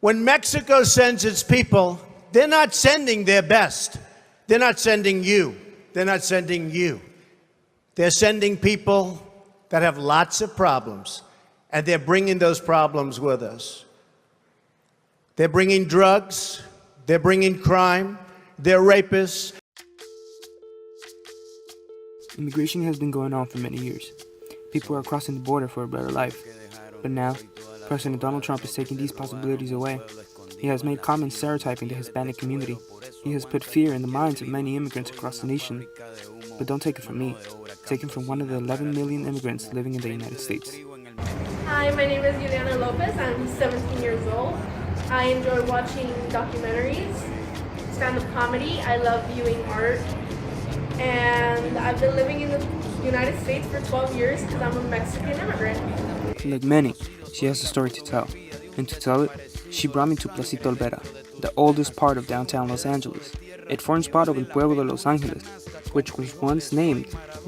When Mexico sends its people, they're not sending their best. They're not sending you. They're not sending you. They're sending people that have lots of problems, and they're bringing those problems with us. They're bringing drugs, they're bringing crime, they're rapists. Immigration has been going on for many years. People are crossing the border for a better life. But now, President Donald Trump is taking these possibilities away. He has made common stereotyping the Hispanic community. He has put fear in the minds of many immigrants across the nation. But don't take it from me. Take it from one of the 11 million immigrants living in the United States. Hi, my name is Juliana Lopez. I'm 17 years old. I enjoy watching documentaries, stand-up comedy. I love viewing art. And I've been living in the United States for 12 years because I'm a Mexican immigrant. Like many, she has a story to tell. And to tell it, she brought me to Placito Olvera, the oldest part of downtown Los Angeles. It forms part of El Pueblo de Los Angeles, which was once named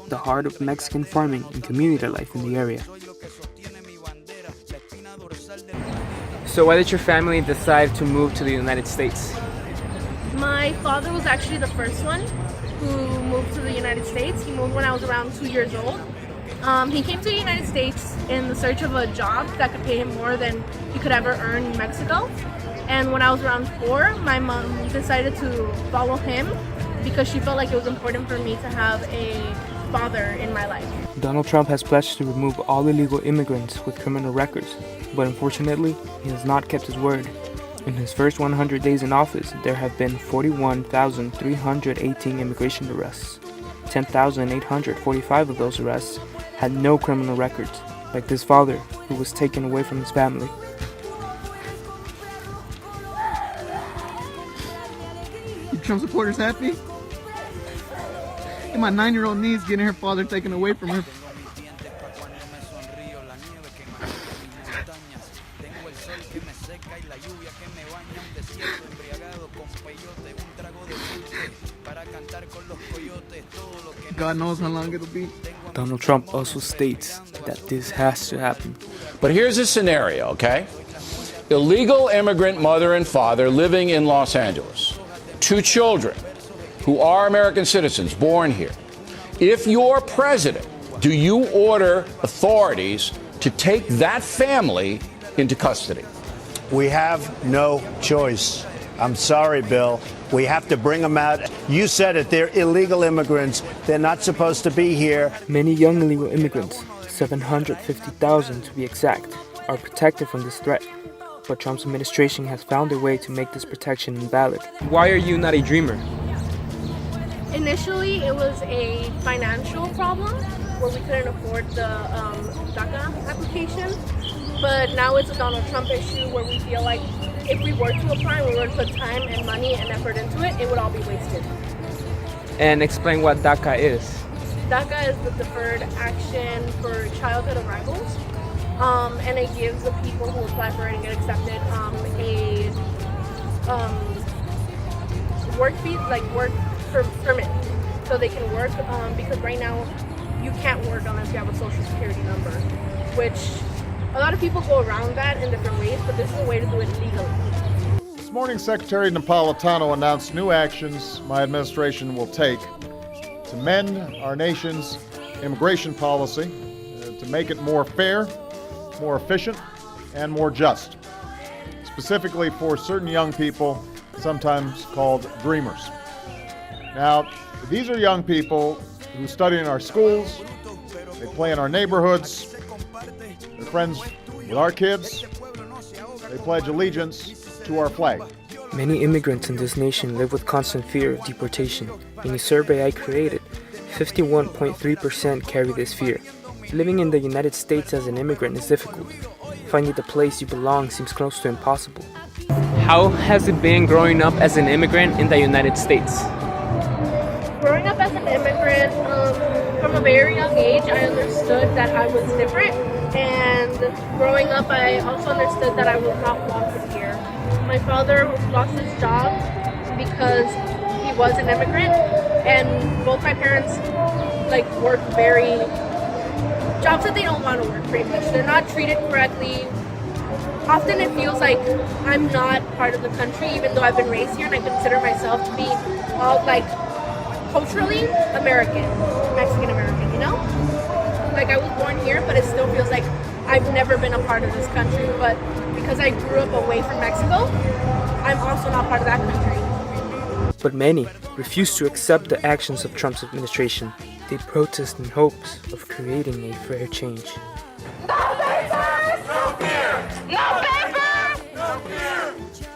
the heart of Mexican farming and community life in the area. So why did your family decide to move to the United States? My father was actually the first one who moved to the United States. He moved when I was around 2 years old. He came to the United States in the search of a job that could pay him more than he could ever earn in Mexico. And when I was around 4, my mom decided to follow him because she felt like it was important for me to have a father in my life. Donald Trump has pledged to remove all illegal immigrants with criminal records, but unfortunately, he has not kept his word. In his first 100 days in office, there have been 41,318 immigration arrests. 10,845 of those arrests had no criminal records, like this father who was taken away from his family. You Trump supporters happy? And my 9-year-old niece getting her father taken away from her. God knows how long it'll be. Donald Trump also states that this has to happen. But here's a scenario, okay? Illegal immigrant mother and father living in Los Angeles. 2 children who are American citizens born here. If you're president, do you order authorities to take that family into custody? We have no choice. I'm sorry, Bill. We have to bring them out. You said it, they're illegal immigrants. They're not supposed to be here. Many young illegal immigrants, 750,000 to be exact, are protected from this threat. But Trump's administration has found a way to make this protection invalid. Why are you not a dreamer? Initially, it was a financial problem where we couldn't afford the DACA application. But now it's a Donald Trump issue where we feel like if we were to apply, we were to put time and money and effort into it, it would all be wasted. And explain what DACA is. DACA is the Deferred Action for Childhood Arrivals, and it gives the people who apply for it and get accepted a work permit, so they can work. Because right now you can't work unless you have a social security number, which a lot of people go around that in different ways, but this is a way to do it legally. This morning, Secretary Napolitano announced new actions my administration will take to mend our nation's immigration policy, to make it more fair, more efficient, and more just, specifically for certain young people, sometimes called dreamers. Now, these are young people who study in our schools, they play in our neighborhoods, they're friends with our kids, they pledge allegiance to our flag. Many immigrants in this nation live with constant fear of deportation. In a survey I created, 51.3% carry this fear. Living in the United States as an immigrant is difficult. Finding the place you belong seems close to impossible. How has it been growing up as an immigrant in the United States? Growing up as an immigrant, from a very young age, I understood that I was different. And growing up, I also understood that I was not wanted here. My father lost his job because he was an immigrant, and both my parents work jobs that they don't want to work, pretty much. They're not treated correctly. often it feels like I'm not part of the country, even though I've been raised here and I consider myself to be like culturally American, Mexican American, you know? Like I was born here, but it still feels like I've never been a part of this country. But because I grew up away from Mexico, I'm also not part of that country. But many refuse to accept the actions of Trump's administration. They protest in hopes of creating a fair change.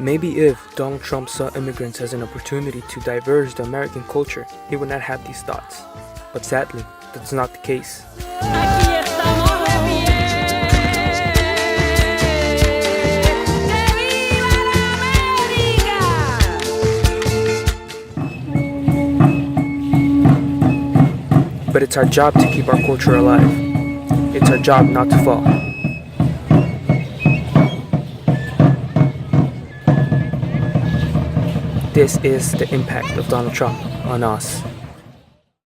Maybe if Donald Trump saw immigrants as an opportunity to diverge the American culture, he would not have these thoughts. But sadly, that's not the case. But it's our job to keep our culture alive. It's our job not to fall. This is the impact of Donald Trump on us.